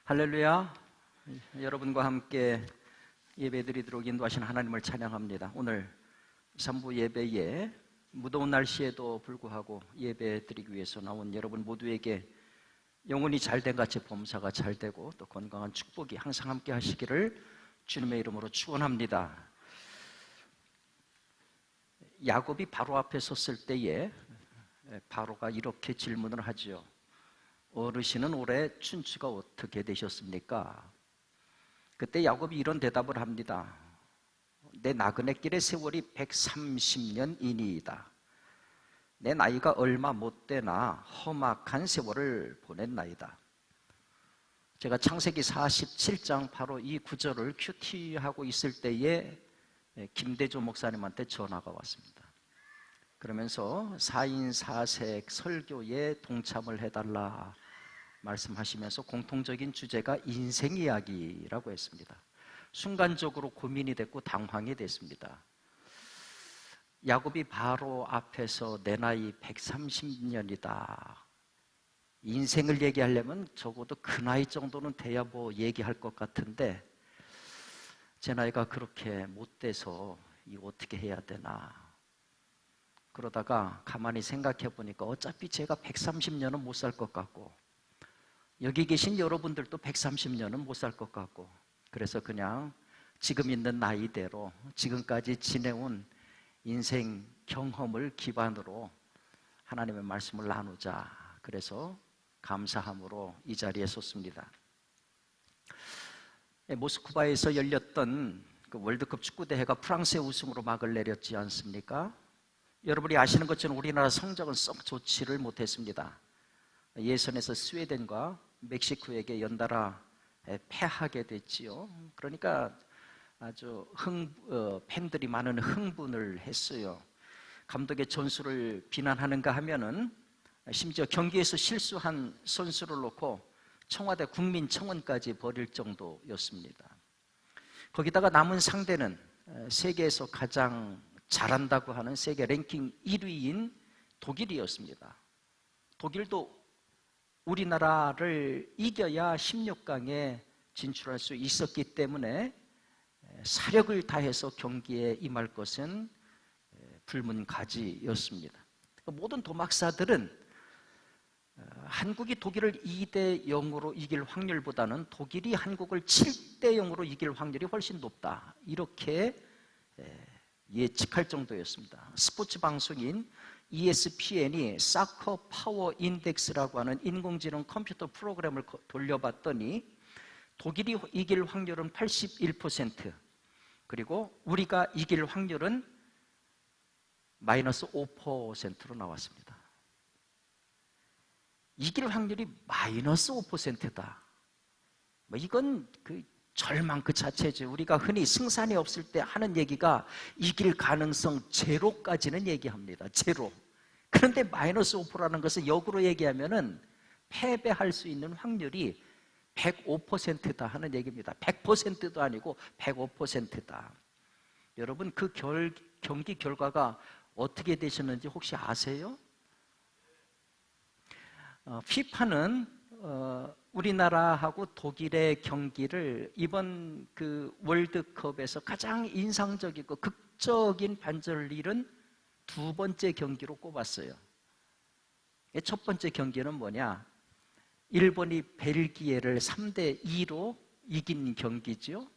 할렐루야. 여러분과 함께 예배드리도록 인도하신 하나님을 찬양합니다. 오늘 3부 예배에 무더운 날씨에도 불구하고 예배드리기 위해서 나온 여러분 모두에게 영혼이 잘된 같이 범사가 잘되고 또 건강한 축복이 항상 함께 하시기를 주님의 이름으로 축원합니다. 야곱이 바로 앞에 섰을 때에 바로가 이렇게 질문을 하죠. 어르신은 올해 춘추가 어떻게 되셨습니까? 그때 야곱이 이런 대답을 합니다. 내 나그네 길의 세월이 130년이니이다. 내 나이가 얼마 못 되나 험악한 세월을 보냈나이다. 제가 창세기 47장 바로 이 구절을 큐티하고 있을 때에 김대조 목사님한테 전화가 왔습니다. 그러면서 4인 4색 설교에 동참을 해달라 말씀하시면서 공통적인 주제가 인생 이야기라고 했습니다. 순간적으로 고민이 됐고 당황이 됐습니다. 야곱이 바로 앞에서 내 나이 130년이다. 인생을 얘기하려면 적어도 그 나이 정도는 돼야 뭐 얘기할 것 같은데 제 나이가 그렇게 못 돼서 이거 어떻게 해야 되나. 그러다가 가만히 생각해 보니까 어차피 제가 130년은 못 살 것 같고 여기 계신 여러분들도 130년은 못 살 것 같고 그래서 그냥 지금 있는 나이대로 지금까지 지내온 인생 경험을 기반으로 하나님의 말씀을 나누자. 그래서 감사함으로 이 자리에 섰습니다. 모스크바에서 열렸던 그 월드컵 축구대회가 프랑스의 우승으로 막을 내렸지 않습니까? 여러분이 아시는 것처럼 우리나라 성적은 썩 좋지를 못했습니다. 예선에서 스웨덴과 멕시코에게 연달아 패하게 됐지요. 그러니까 아주 팬들이 많은 흥분을 했어요. 감독의 전술을 비난하는가 하면은 심지어 경기에서 실수한 선수를 놓고 청와대 국민청원까지 벌일 정도였습니다. 거기다가 남은 상대는 세계에서 가장 잘한다고 하는 세계 랭킹 1위인 독일이었습니다. 독일도 우리나라를 이겨야 16강에 진출할 수 있었기 때문에 사력을 다해서 경기에 임할 것은 불문가지였습니다. 모든 도막사들은 한국이 독일을 2대 0으로 이길 확률보다는 독일이 한국을 7대 0으로 이길 확률이 훨씬 높다. 이렇게 예측할 정도였습니다. 스포츠 방송인 ESPN이 사커 파워 인덱스라고 하는 인공지능 컴퓨터 프로그램을 돌려봤더니 독일이 이길 확률은 81%, 그리고 우리가 이길 확률은 마이너스 5%로 나왔습니다. 이길 확률이 마이너스 5%다. 이건 절망 그 자체죠. 우리가 흔히 승산이 없을 때 하는 얘기가 이길 가능성 제로까지는 얘기합니다. 제로. 그런데 마이너스 5%라는 것은 역으로 얘기하면은 패배할 수 있는 확률이 105%다 하는 얘기입니다. 100%도 아니고 105%다. 여러분 그 경기 결과가 어떻게 되셨는지 혹시 아세요? 피파는 우리나라하고 독일의 경기를 이번 그 월드컵에서 가장 인상적이고 극적인 반전을 이룬 두 번째 경기로 꼽았어요. 첫 번째 경기는 뭐냐? 일본이 벨기에를 3대 2로 이긴 경기죠.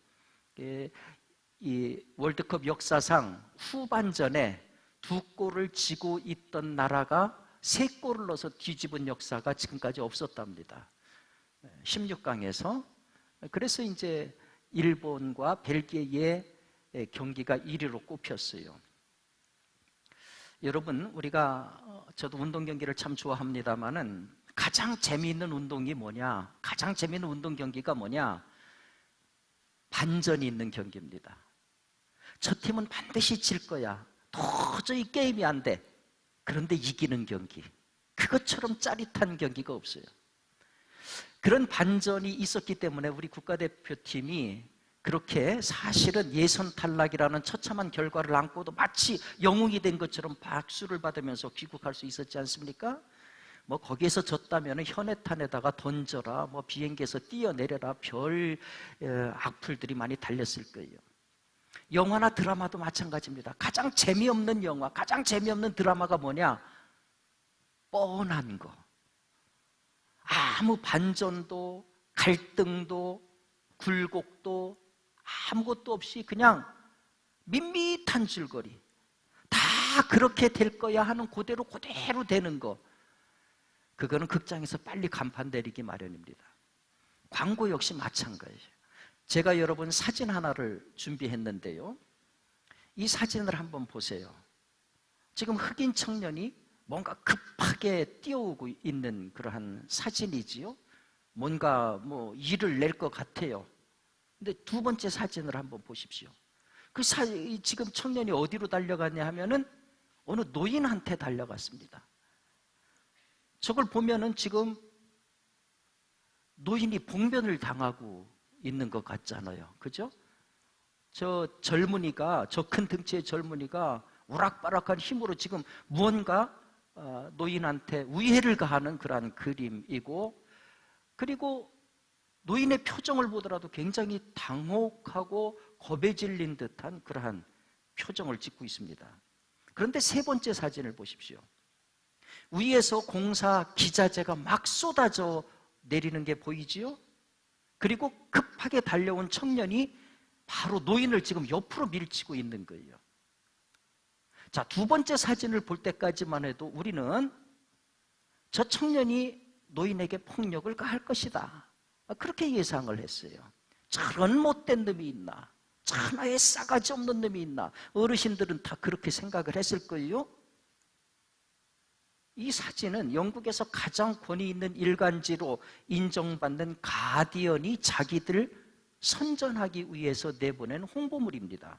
이 월드컵 역사상 후반전에 2골을 지고 있던 나라가 3골을 넣어서 뒤집은 역사가 지금까지 없었답니다. 16강에서. 그래서 이제 일본과 벨기에의 경기가 1위로 꼽혔어요. 여러분, 우리가 저도 운동 경기를 참 좋아합니다만은 가장 재미있는 운동이 뭐냐? 가장 재미있는 운동 경기가 뭐냐? 반전이 있는 경기입니다. 저 팀은 반드시 질 거야. 도저히 게임이 안 돼. 그런데 이기는 경기. 그것처럼 짜릿한 경기가 없어요. 그런 반전이 있었기 때문에 우리 국가대표팀이 그렇게 사실은 예선 탈락이라는 처참한 결과를 안고도 마치 영웅이 된 것처럼 박수를 받으면서 귀국할 수 있었지 않습니까? 뭐 거기에서 졌다면 현해탄에다가 던져라, 뭐 비행기에서 뛰어내려라, 별 악플들이 많이 달렸을 거예요. 영화나 드라마도 마찬가지입니다. 가장 재미없는 영화, 가장 재미없는 드라마가 뭐냐? 뻔한 거. 아무 반전도 갈등도 굴곡도 아무것도 없이 그냥 밋밋한 줄거리. 다 그렇게 될 거야 하는 그대로 되는 거. 그거는 극장에서 빨리 간판 내리기 마련입니다. 광고 역시 마찬가지예요. 제가 여러분 사진 하나를 준비했는데요. 이 사진을 한번 보세요. 지금 흑인 청년이 뭔가 급하게 뛰어오고 있는 그러한 사진이지요. 뭔가 뭐 일을 낼 것 같아요. 근데 두 번째 사진을 한번 보십시오. 지금 청년이 어디로 달려갔냐 하면은 어느 노인한테 달려갔습니다. 저걸 보면은 지금 노인이 봉변을 당하고 있는 것 같잖아요. 그죠? 저 젊은이가, 저 큰 등치의 젊은이가 우락바락한 힘으로 지금 무언가 노인한테 위해를 가하는 그러한 그림이고, 그리고 노인의 표정을 보더라도 굉장히 당혹하고 겁에 질린 듯한 그러한 표정을 짓고 있습니다. 그런데 세 번째 사진을 보십시오. 위에서 공사 기자재가 막 쏟아져 내리는 게 보이지요? 그리고 급하게 달려온 청년이 바로 노인을 지금 옆으로 밀치고 있는 거예요. 자, 두 번째 사진을 볼 때까지만 해도 우리는 저 청년이 노인에게 폭력을 가할 것이다, 그렇게 예상을 했어요. 저런 못된 놈이 있나, 천하에 싸가지 없는 놈이 있나, 어르신들은 다 그렇게 생각을 했을 거예요. 이 사진은 영국에서 가장 권위 있는 일간지로 인정받는 가디언이 자기들 선전하기 위해서 내보낸 홍보물입니다.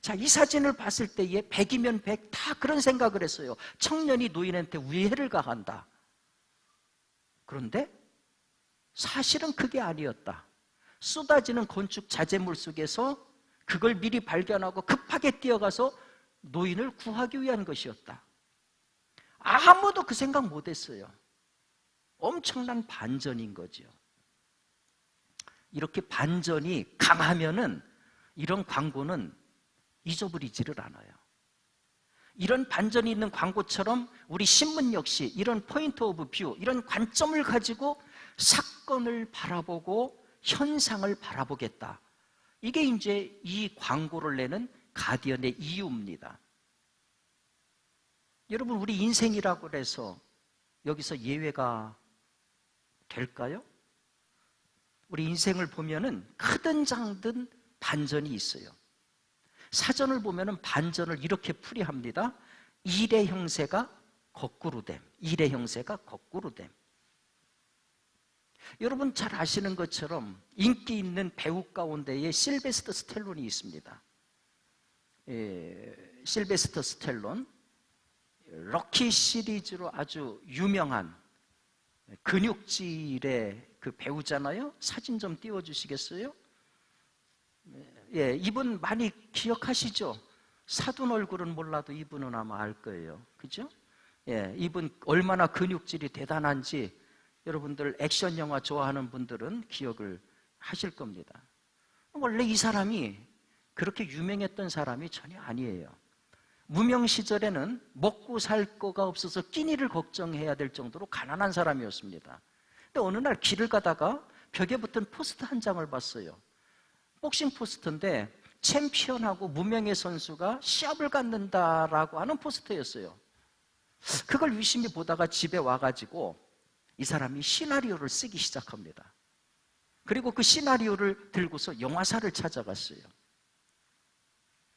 자, 이 사진을 봤을 때에 100이면 100 다 그런 생각을 했어요. 청년이 노인한테 위해를 가한다. 그런데 사실은 그게 아니었다. 쏟아지는 건축 자재물 속에서 그걸 미리 발견하고 급하게 뛰어가서 노인을 구하기 위한 것이었다. 아무도 그 생각 못했어요. 엄청난 반전인 거죠. 이렇게 반전이 강하면은 이런 광고는 잊어버리지를 않아요. 이런 반전이 있는 광고처럼 우리 신문 역시 이런 포인트 오브 뷰, 이런 관점을 가지고 사건을 바라보고 현상을 바라보겠다. 이게 이제 이 광고를 내는 가디언의 이유입니다. 여러분, 우리 인생이라고 해서 여기서 예외가 될까요? 우리 인생을 보면은 크든 작든 반전이 있어요. 사전을 보면은 반전을 이렇게 풀이합니다. 일의 형세가 거꾸로 됨. 일의 형세가 거꾸로 됨. 여러분 잘 아시는 것처럼 인기 있는 배우 가운데에 실베스터 스텔론이 있습니다. 실베스터 스텔론, 럭키 시리즈로 아주 유명한 근육질의 그 배우잖아요. 사진 좀 띄워주시겠어요? 예, 이분 많이 기억하시죠? 사돈 얼굴은 몰라도 이분은 아마 알 거예요. 그죠? 예, 이분 얼마나 근육질이 대단한지 여러분들 액션 영화 좋아하는 분들은 기억을 하실 겁니다. 원래 이 사람이 그렇게 유명했던 사람이 전혀 아니에요. 무명 시절에는 먹고 살 거가 없어서 끼니를 걱정해야 될 정도로 가난한 사람이었습니다. 근데 어느 날 길을 가다가 벽에 붙은 포스터 한 장을 봤어요. 복싱 포스터인데 챔피언하고 무명의 선수가 시합을 갖는다라고 하는 포스터였어요. 그걸 유심히 보다가 집에 와가지고 이 사람이 시나리오를 쓰기 시작합니다. 그리고 그 시나리오를 들고서 영화사를 찾아갔어요.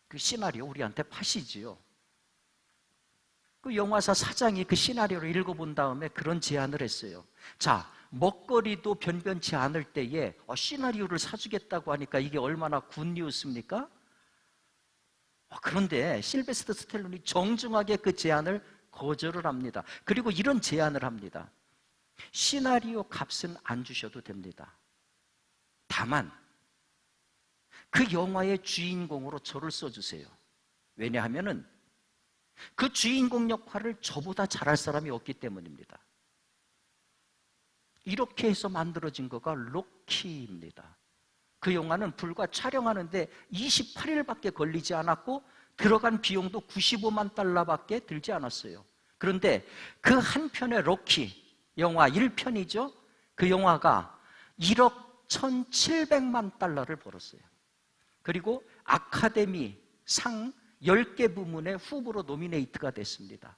그 시나리오 우리한테 파시지요. 그 영화사 사장이 그 시나리오를 읽어본 다음에 그런 제안을 했어요. 자, 먹거리도 변변치 않을 때에 시나리오를 사주겠다고 하니까 이게 얼마나 굿뉴스입니까? 그런데 실베스터 스텔론이 정중하게 그 제안을 거절을 합니다. 그리고 이런 제안을 합니다. 시나리오 값은 안 주셔도 됩니다. 다만 그 영화의 주인공으로 저를 써주세요. 왜냐하면은 그 주인공 역할을 저보다 잘할 사람이 없기 때문입니다. 이렇게 해서 만들어진 거가 로키입니다. 그 영화는 불과 촬영하는데 28일밖에 걸리지 않았고 들어간 비용도 95만 달러밖에 들지 않았어요. 그런데 그 한 편의 로키 영화 1편이죠. 그 영화가 1억 1,700만 달러를 벌었어요. 그리고 아카데미 상 10개 부문의 후보로 노미네이트가 됐습니다.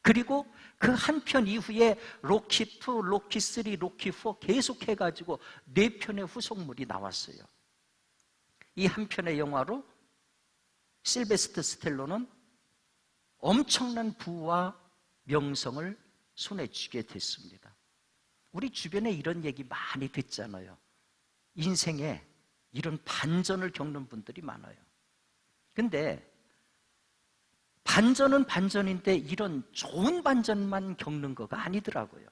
그리고 그 한 편 이후에 로키 2, 로키 3, 로키 4 계속 해가지고 4편의 후속물이 나왔어요. 이 한 편의 영화로 실베스터 스텔론은 엄청난 부와 명성을 손에 쥐게 됐습니다. 우리 주변에 이런 얘기 많이 듣잖아요. 인생에 이런 반전을 겪는 분들이 많아요. 근데 반전은 반전인데 이런 좋은 반전만 겪는 거가 아니더라고요.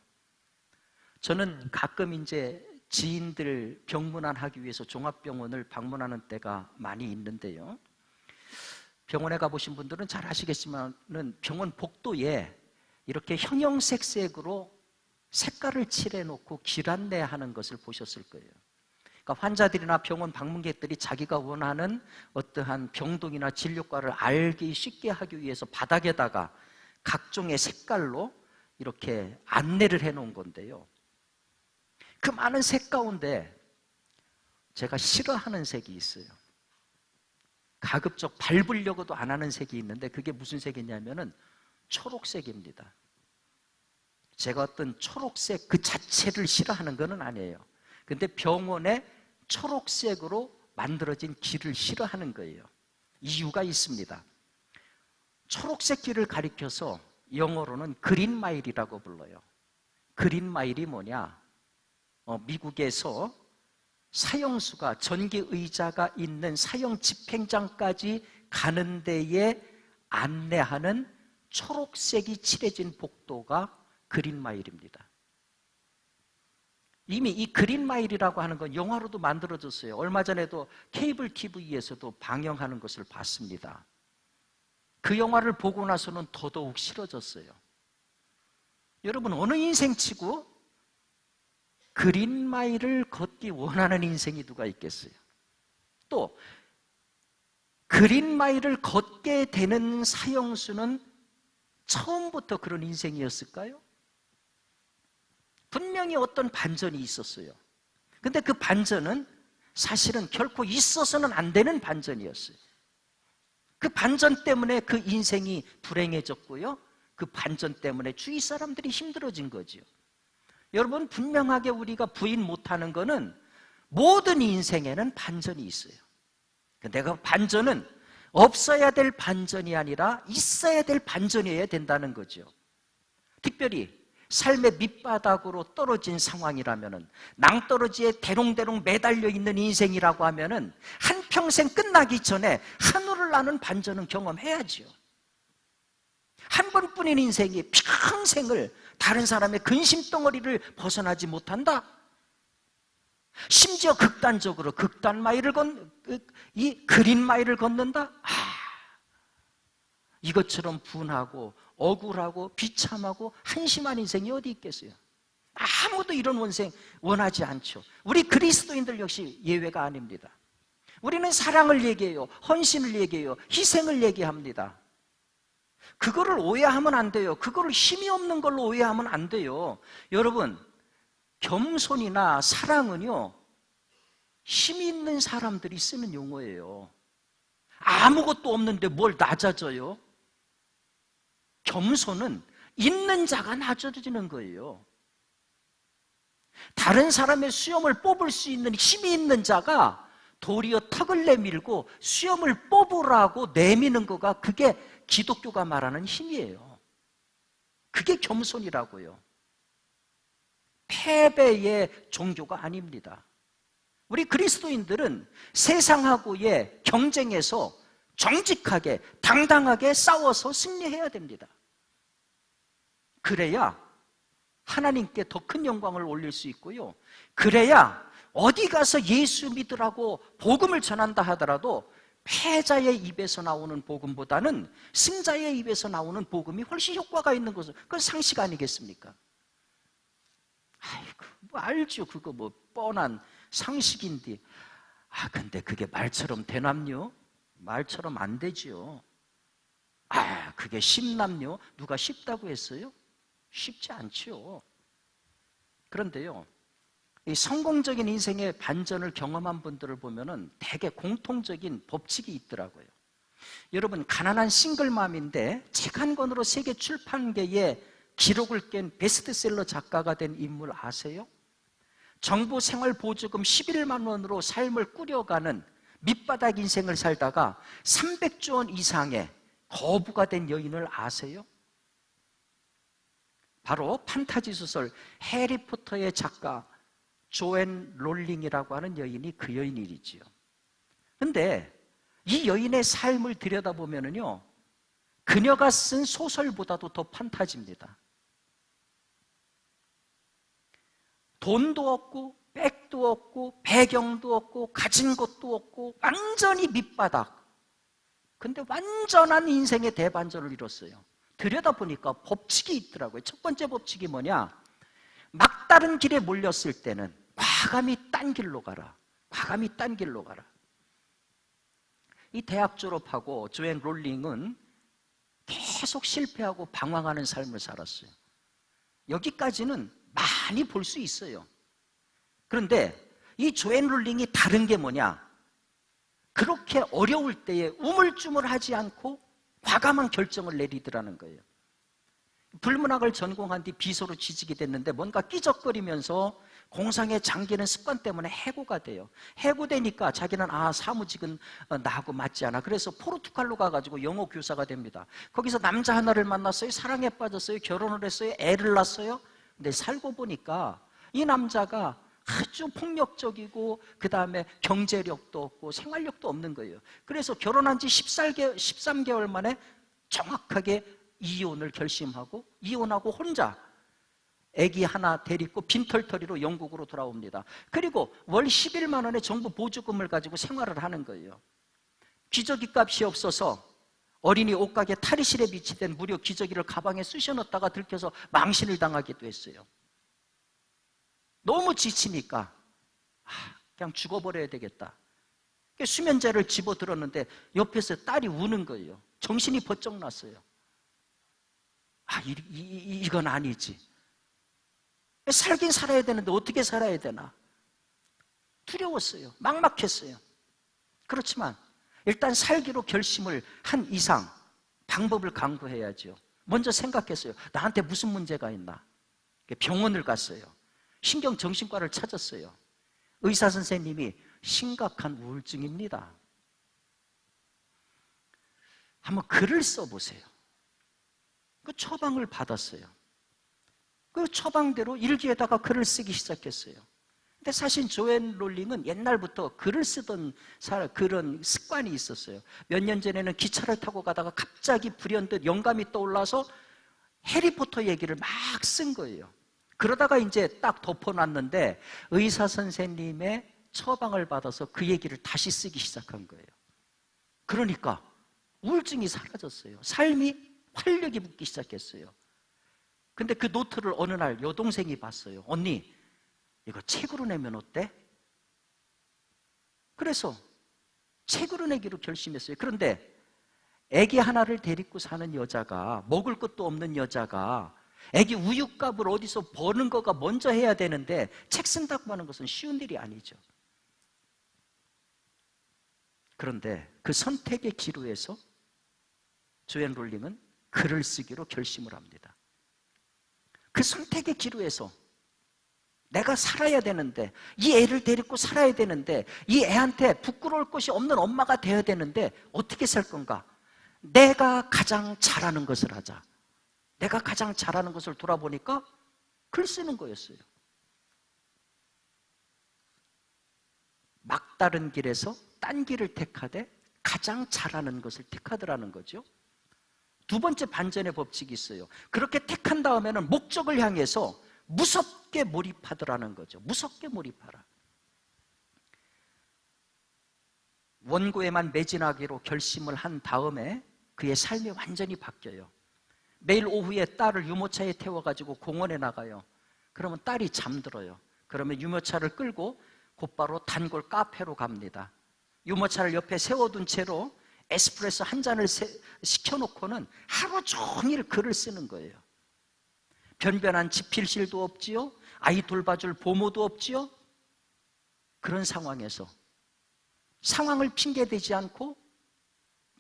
저는 가끔 이제 지인들 병문안하기 위해서 종합병원을 방문하는 때가 많이 있는데요. 병원에 가보신 분들은 잘 아시겠지만은 병원 복도에 이렇게 형형색색으로 색깔을 칠해놓고 길 안내하는 것을 보셨을 거예요. 그러니까 환자들이나 병원 방문객들이 자기가 원하는 어떠한 병동이나 진료과를 알기 쉽게 하기 위해서 바닥에다가 각종의 색깔로 이렇게 안내를 해놓은 건데요. 그 많은 색 가운데 제가 싫어하는 색이 있어요. 가급적 밟으려고도 안 하는 색이 있는데 그게 무슨 색이냐면은 초록색입니다. 제가 어떤 초록색 그 자체를 싫어하는 건 아니에요. 근데 병원에 초록색으로 만들어진 길을 싫어하는 거예요. 이유가 있습니다. 초록색 길을 가리켜서 영어로는 그린 마일이라고 불러요. 그린 마일이 뭐냐? 미국에서 사형수가 전기 의자가 있는 사형 집행장까지 가는 데에 안내하는 초록색이 칠해진 복도가 그린 마일입니다. 이미 이 그린 마일이라고 하는 건 영화로도 만들어졌어요. 얼마 전에도 케이블 TV에서도 방영하는 것을 봤습니다. 그 영화를 보고 나서는 더더욱 싫어졌어요. 여러분, 어느 인생치고 그린 마일을 걷기 원하는 인생이 누가 있겠어요? 또 그린 마일을 걷게 되는 사형수는 처음부터 그런 인생이었을까요? 분명히 어떤 반전이 있었어요. 근데 그 반전은 사실은 결코 있어서는 안 되는 반전이었어요. 그 반전 때문에 그 인생이 불행해졌고요. 그 반전 때문에 주위 사람들이 힘들어진 거죠. 여러분, 분명하게 우리가 부인 못하는 거는 모든 인생에는 반전이 있어요. 근데 그 반전은 없어야 될 반전이 아니라 있어야 될 반전이어야 된다는 거죠. 특별히 삶의 밑바닥으로 떨어진 상황이라면은, 낭떠러지에 대롱대롱 매달려 있는 인생이라고 하면은 한평생 끝나기 전에 하늘을 나는 반전은 경험해야지요. 한 번뿐인 인생이 평생을 다른 사람의 근심덩어리를 벗어나지 못한다? 심지어 극단적으로 극단 마일을 이 그린 마일을 걷는다? 이것처럼 분하고 억울하고 비참하고 한심한 인생이 어디 있겠어요? 아무도 이런 인생 원하지 않죠. 우리 그리스도인들 역시 예외가 아닙니다. 우리는 사랑을 얘기해요. 헌신을 얘기해요. 희생을 얘기합니다. 그거를 오해하면 안 돼요. 그거를 힘이 없는 걸로 오해하면 안 돼요. 여러분, 겸손이나 사랑은요, 힘이 있는 사람들이 쓰는 용어예요. 아무것도 없는데 뭘 낮아져요? 겸손은 있는 자가 낮아지는 거예요. 다른 사람의 수염을 뽑을 수 있는 힘이 있는 자가 도리어 턱을 내밀고 수염을 뽑으라고 내미는 거가, 그게 기독교가 말하는 힘이에요. 그게 겸손이라고요. 패배의 종교가 아닙니다. 우리 그리스도인들은 세상하고의 경쟁에서 정직하게 당당하게 싸워서 승리해야 됩니다. 그래야 하나님께 더 큰 영광을 올릴 수 있고요. 그래야 어디 가서 예수 믿으라고 복음을 전한다 하더라도 패자의 입에서 나오는 복음보다는 승자의 입에서 나오는 복음이 훨씬 효과가 있는 것은, 그건 상식 아니겠습니까? 아이고, 뭐 알죠. 그거 뭐 뻔한 상식인데. 근데 그게 말처럼 되남요? 말처럼 안 되지요. 그게 쉽남요? 누가 쉽다고 했어요? 쉽지 않지요. 그런데요, 이 성공적인 인생의 반전을 경험한 분들을 보면은 대개 공통적인 법칙이 있더라고요. 여러분, 가난한 싱글맘인데 책 한 권으로 세계 출판계에 기록을 깬 베스트셀러 작가가 된 인물 아세요? 정부 생활보조금 11만 원으로 삶을 꾸려가는 밑바닥 인생을 살다가 300조 원 이상의 거부가 된 여인을 아세요? 바로 판타지 소설 해리포터의 작가 조앤 롤링이라고 하는 여인이 그 여인이지요. 근데 이 여인의 삶을 들여다보면요, 그녀가 쓴 소설보다도 더 판타지입니다. 돈도 없고 백도 없고 배경도 없고 가진 것도 없고 완전히 밑바닥. 근데 완전한 인생의 대반전을 이뤘어요. 들여다보니까 법칙이 있더라고요. 첫 번째 법칙이 뭐냐? 막다른 길에 몰렸을 때는 과감히 딴 길로 가라. 과감히 딴 길로 가라. 이 대학 졸업하고 조앤 롤링은 계속 실패하고 방황하는 삶을 살았어요. 여기까지는 많이 볼 수 있어요. 그런데 이 조앤 롤링이 다른 게 뭐냐? 그렇게 어려울 때에 우물쭈물하지 않고 과감한 결정을 내리더라는 거예요. 불문학을 전공한 뒤 비서로 취직이 됐는데 뭔가 끼적거리면서 공상에 잠기는 습관 때문에 해고가 돼요. 해고되니까 자기는 사무직은 나하고 맞지 않아. 그래서 포르투갈로 가가지고 영어 교사가 됩니다. 거기서 남자 하나를 만났어요. 사랑에 빠졌어요. 결혼을 했어요. 애를 낳았어요. 근데 살고 보니까 이 남자가 아주 폭력적이고 그 다음에 경제력도 없고 생활력도 없는 거예요. 그래서 결혼한 지 13개월 만에 정확하게 이혼을 결심하고 이혼하고 혼자 아기 하나 데리고 빈털터리로 영국으로 돌아옵니다. 그리고 월 11만 원의 정부 보조금을 가지고 생활을 하는 거예요. 기저귀 값이 없어서 어린이 옷가게 탈의실에 비치된 무료 기저귀를 가방에 쑤셔 넣었다가 들켜서 망신을 당하기도 했어요. 너무 지치니까 그냥 죽어버려야 되겠다. 수면제를 집어들었는데 옆에서 딸이 우는 거예요. 정신이 번쩍 났어요. 이건 아니지. 살긴 살아야 되는데 어떻게 살아야 되나? 두려웠어요. 막막했어요. 그렇지만 일단 살기로 결심을 한 이상 방법을 강구해야죠. 먼저 생각했어요. 나한테 무슨 문제가 있나? 병원을 갔어요. 신경정신과를 찾았어요. 의사 선생님이 심각한 우울증입니다. 한번 글을 써보세요. 그 처방을 받았어요. 그 처방대로 일기에다가 글을 쓰기 시작했어요. 근데 사실 조앤 롤링은 옛날부터 글을 쓰던 그런 습관이 있었어요. 몇 년 전에는 기차를 타고 가다가 갑자기 불현듯 영감이 떠올라서 해리포터 얘기를 막 쓴 거예요. 그러다가 이제 딱 덮어놨는데 의사 선생님의 처방을 받아서 그 얘기를 다시 쓰기 시작한 거예요. 그러니까 우울증이 사라졌어요. 삶이 활력이 붙기 시작했어요. 근데 그 노트를 어느 날 여동생이 봤어요. 언니, 이거 책으로 내면 어때? 그래서 책으로 내기로 결심했어요. 그런데 아기 하나를 데리고 사는 여자가, 먹을 것도 없는 여자가 아기 우유값을 어디서 버는 거가 먼저 해야 되는데 책 쓴다고 하는 것은 쉬운 일이 아니죠. 그런데 그 선택의 기로에서 조앤 롤링은 글을 쓰기로 결심을 합니다. 그 선택의 기로에서 내가 살아야 되는데, 이 애를 데리고 살아야 되는데, 이 애한테 부끄러울 것이 없는 엄마가 되어야 되는데 어떻게 살 건가? 내가 가장 잘하는 것을 하자. 내가 가장 잘하는 것을 돌아보니까 글 쓰는 거였어요. 막다른 길에서 딴 길을 택하되 가장 잘하는 것을 택하더라는 거죠. 두 번째 반전의 법칙이 있어요. 그렇게 택한 다음에는 목적을 향해서 무섭게 몰입하더라는 거죠. 무섭게 몰입하라. 원고에만 매진하기로 결심을 한 다음에 그의 삶이 완전히 바뀌어요. 매일 오후에 딸을 유모차에 태워가지고 공원에 나가요. 그러면 딸이 잠들어요. 그러면 유모차를 끌고 곧바로 단골 카페로 갑니다. 유모차를 옆에 세워둔 채로 에스프레소 한 잔을 시켜놓고는 하루 종일 글을 쓰는 거예요. 변변한 지필실도 없지요, 아이 돌봐줄 보모도 없지요. 그런 상황에서 상황을 핑계대지 않고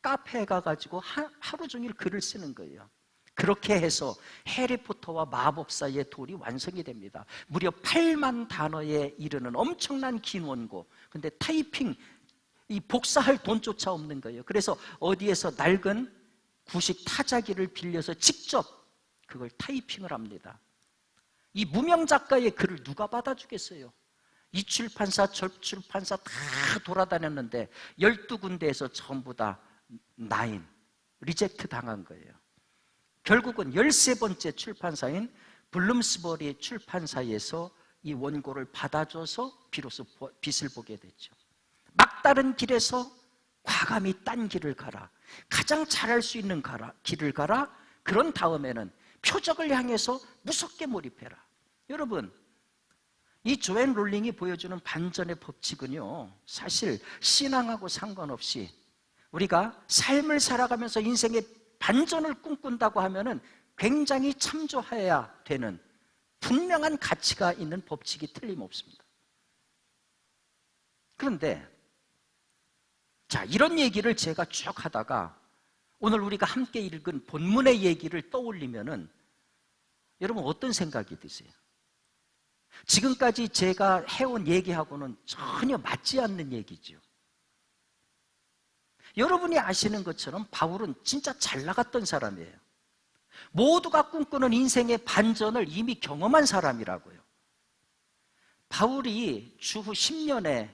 카페에 가가지고 하루 종일 글을 쓰는 거예요. 그렇게 해서 해리포터와 마법사의 돌이 완성이 됩니다. 무려 8만 단어에 이르는 엄청난 긴 원고. 근데 타이핑, 이 복사할 돈조차 없는 거예요. 그래서 어디에서 낡은 구식 타자기를 빌려서 직접 그걸 타이핑을 합니다. 이 무명 작가의 글을 누가 받아주겠어요? 이 출판사 저 출판사 다 돌아다녔는데 12군데에서 전부 다 리젝트 당한 거예요. 결국은 13번째 출판사인 블룸스버리 출판사에서 이 원고를 받아줘서 비로소 빛을 보게 됐죠. 막다른 길에서 과감히 딴 길을 가라, 가장 잘할 수 있는 길을 가라. 그런 다음에는 표적을 향해서 무섭게 몰입해라. 여러분, 이 조앤 롤링이 보여주는 반전의 법칙은요, 사실 신앙하고 상관없이 우리가 삶을 살아가면서 인생의 반전을 꿈꾼다고 하면은 굉장히 참조해야 되는 분명한 가치가 있는 법칙이 틀림없습니다. 그런데 자, 이런 얘기를 제가 쭉 하다가 오늘 우리가 함께 읽은 본문의 얘기를 떠올리면은 여러분 어떤 생각이 드세요? 지금까지 제가 해온 얘기하고는 전혀 맞지 않는 얘기죠. 여러분이 아시는 것처럼 바울은 진짜 잘 나갔던 사람이에요. 모두가 꿈꾸는 인생의 반전을 이미 경험한 사람이라고요. 바울이 주후 10년에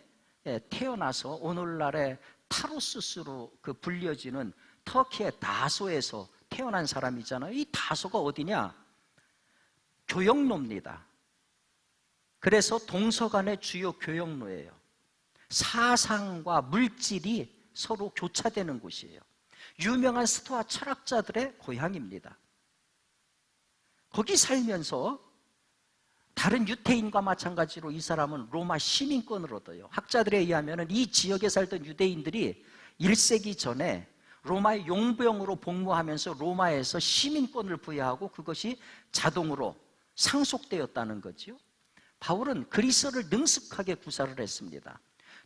태어나서 오늘날의 타로스스로 불려지는 터키의 다소에서 태어난 사람이잖아요. 이 다소가 어디냐? 교역로입니다. 그래서 동서간의 주요 교역로예요. 사상과 물질이 서로 교차되는 곳이에요. 유명한 스토아 철학자들의 고향입니다. 거기 살면서 다른 유대인과 마찬가지로 이 사람은 로마 시민권을 얻어요. 학자들에 의하면 이 지역에 살던 유대인들이 1세기 전에 로마의 용병으로 복무하면서 로마에서 시민권을 부여하고 그것이 자동으로 상속되었다는 거죠. 바울은 그리스어를 능숙하게 구사를 했습니다.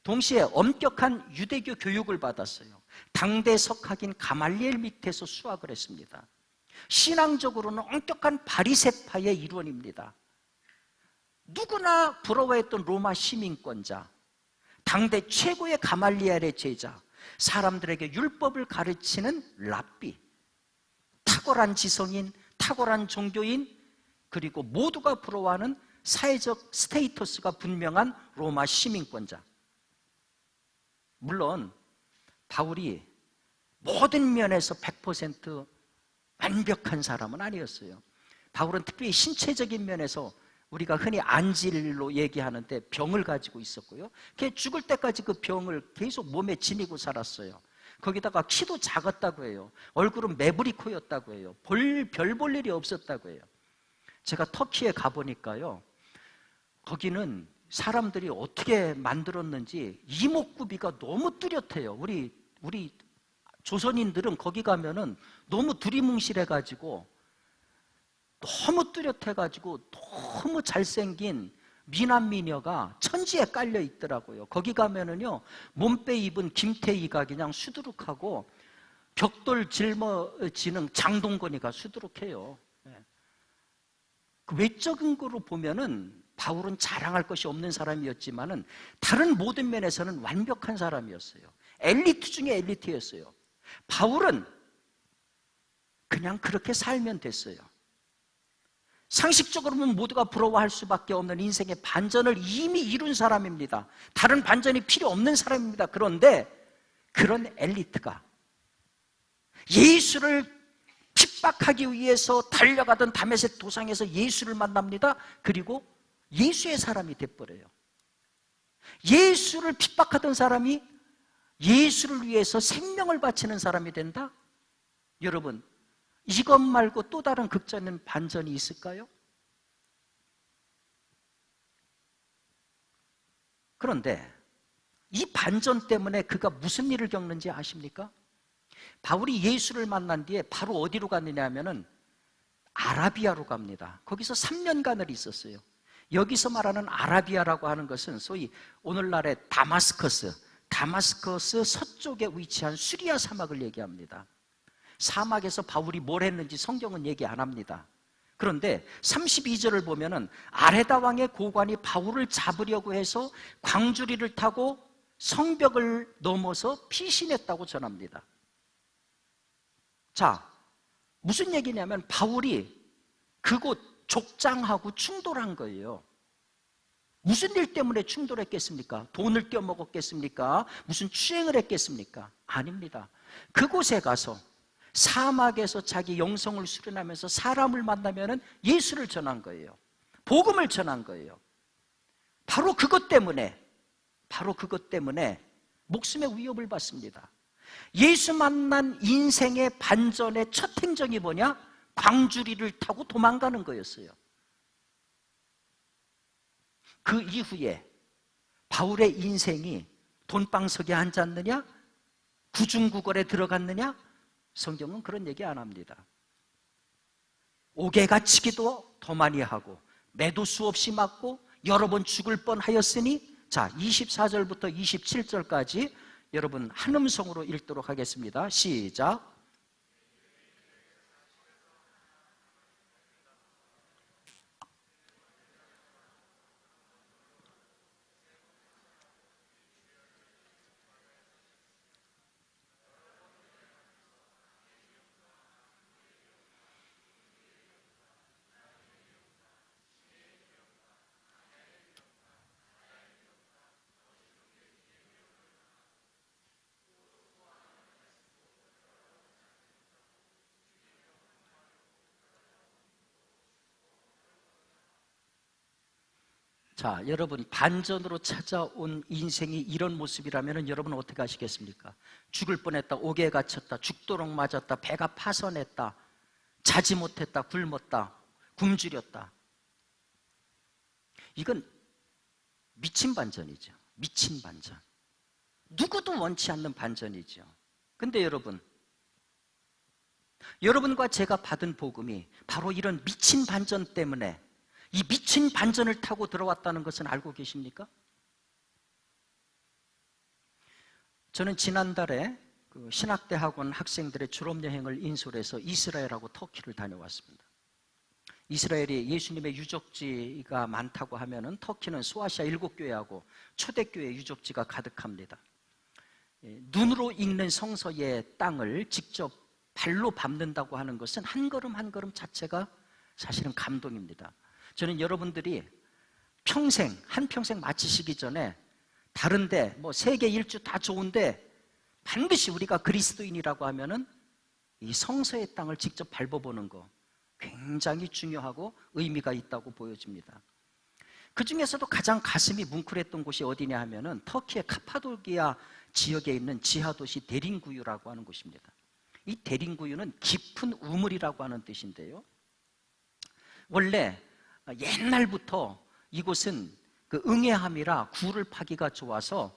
동시에 엄격한 유대교 교육을 받았어요. 당대 석학인 가말리엘 밑에서 수학을 했습니다. 신앙적으로는 엄격한 바리새파의 일원입니다. 누구나 부러워했던 로마 시민권자, 당대 최고의 가말리엘의 제자, 사람들에게 율법을 가르치는 랍비, 탁월한 지성인, 탁월한 종교인, 그리고 모두가 부러워하는 사회적 스테이터스가 분명한 로마 시민권자. 물론 바울이 모든 면에서 100% 완벽한 사람은 아니었어요. 바울은 특별히 신체적인 면에서 우리가 흔히 안질로 얘기하는데 병을 가지고 있었고요. 걔 죽을 때까지 그 병을 계속 몸에 지니고 살았어요. 거기다가 키도 작았다고 해요. 얼굴은 매부리코였다고 해요. 별 볼 일이 없었다고 해요. 제가 터키에 가보니까요, 거기는 사람들이 어떻게 만들었는지 이목구비가 너무 뚜렷해요. 우리 조선인들은 거기 가면은 너무 두리뭉실해가지고 너무 뚜렷해가지고 너무 잘생긴 미남 미녀가 천지에 깔려 있더라고요. 거기 가면은요, 몸빼 입은 김태희가 그냥 수두룩하고 벽돌 짊어지는 장동건이가 수두룩해요. 그 외적인 거로 보면은 바울은 자랑할 것이 없는 사람이었지만은 다른 모든 면에서는 완벽한 사람이었어요. 엘리트 중에 엘리트였어요. 바울은 그냥 그렇게 살면 됐어요. 상식적으로 보면 모두가 부러워할 수밖에 없는 인생의 반전을 이미 이룬 사람입니다. 다른 반전이 필요 없는 사람입니다. 그런데 그런 엘리트가 예수를 핍박하기 위해서 달려가던 다메섹 도상에서 예수를 만납니다. 그리고 예수의 사람이 돼버려요. 예수를 핍박하던 사람이 예수를 위해서 생명을 바치는 사람이 된다? 여러분, 이것 말고 또 다른 극적인 반전이 있을까요? 그런데 이 반전 때문에 그가 무슨 일을 겪는지 아십니까? 바울이 예수를 만난 뒤에 바로 어디로 갔느냐 하면은 아라비아로 갑니다. 거기서 3년간을 있었어요. 여기서 말하는 아라비아라고 하는 것은 소위 오늘날의 다마스커스 서쪽에 위치한 수리아 사막을 얘기합니다. 사막에서 바울이 뭘 했는지 성경은 얘기 안 합니다. 그런데 32절을 보면은 아레다 왕의 고관이 바울을 잡으려고 해서 광주리를 타고 성벽을 넘어서 피신했다고 전합니다. 자, 무슨 얘기냐면 바울이 그곳 족장하고 충돌한 거예요. 무슨 일 때문에 충돌했겠습니까? 돈을 떼어먹었겠습니까? 무슨 추행을 했겠습니까? 아닙니다. 그곳에 가서 사막에서 자기 영성을 수련하면서 사람을 만나면 예수를 전한 거예요. 복음을 전한 거예요. 바로 그것 때문에 목숨의 위협을 받습니다. 예수 만난 인생의 반전의 첫 행정이 뭐냐? 광주리를 타고 도망가는 거였어요. 그 이후에 바울의 인생이 돈방석에 앉았느냐? 구중구걸에 들어갔느냐? 성경은 그런 얘기 안 합니다. 옥에 갇히기도 더 많이 하고 매도 수없이 맞고 여러 번 죽을 뻔하였으니, 자, 24절부터 27절까지 여러분 한 음성으로 읽도록 하겠습니다. 시작. 자, 여러분 반전으로 찾아온 인생이 이런 모습이라면 여러분은 어떻게 하시겠습니까? 죽을 뻔했다, 옥에 갇혔다, 죽도록 맞았다, 배가 파선했다, 자지 못했다, 굶었다, 굶주렸다. 이건 미친 반전이죠. 미친 반전. 누구도 원치 않는 반전이죠. 근데 여러분과 제가 받은 복음이 바로 이런 미친 반전 때문에, 이 미친 반전을 타고 들어왔다는 것은 알고 계십니까? 저는 지난달에 그 신학대학원 학생들의 졸업여행을 인솔해서 이스라엘하고 터키를 다녀왔습니다. 이스라엘이 예수님의 유적지가 많다고 하면은 터키는 소아시아 7교회하고 초대교회 유적지가 가득합니다. 눈으로 읽는 성서의 땅을 직접 발로 밟는다고 하는 것은 한 걸음 한 걸음 자체가 사실은 감동입니다. 저는 여러분들이 한평생 마치시기 전에 다른데 뭐 세계 일주 다 좋은데 반드시 우리가 그리스도인이라고 하면은 이 성서의 땅을 직접 밟아보는 거 굉장히 중요하고 의미가 있다고 보여집니다. 그 중에서도 가장 가슴이 뭉클했던 곳이 어디냐 하면은 터키의 카파도키아 지역에 있는 지하도시 데린구유라고 하는 곳입니다. 이 데린구유는 깊은 우물이라고 하는 뜻인데요, 원래 옛날부터 이곳은 그 응애함이라 굴을 파기가 좋아서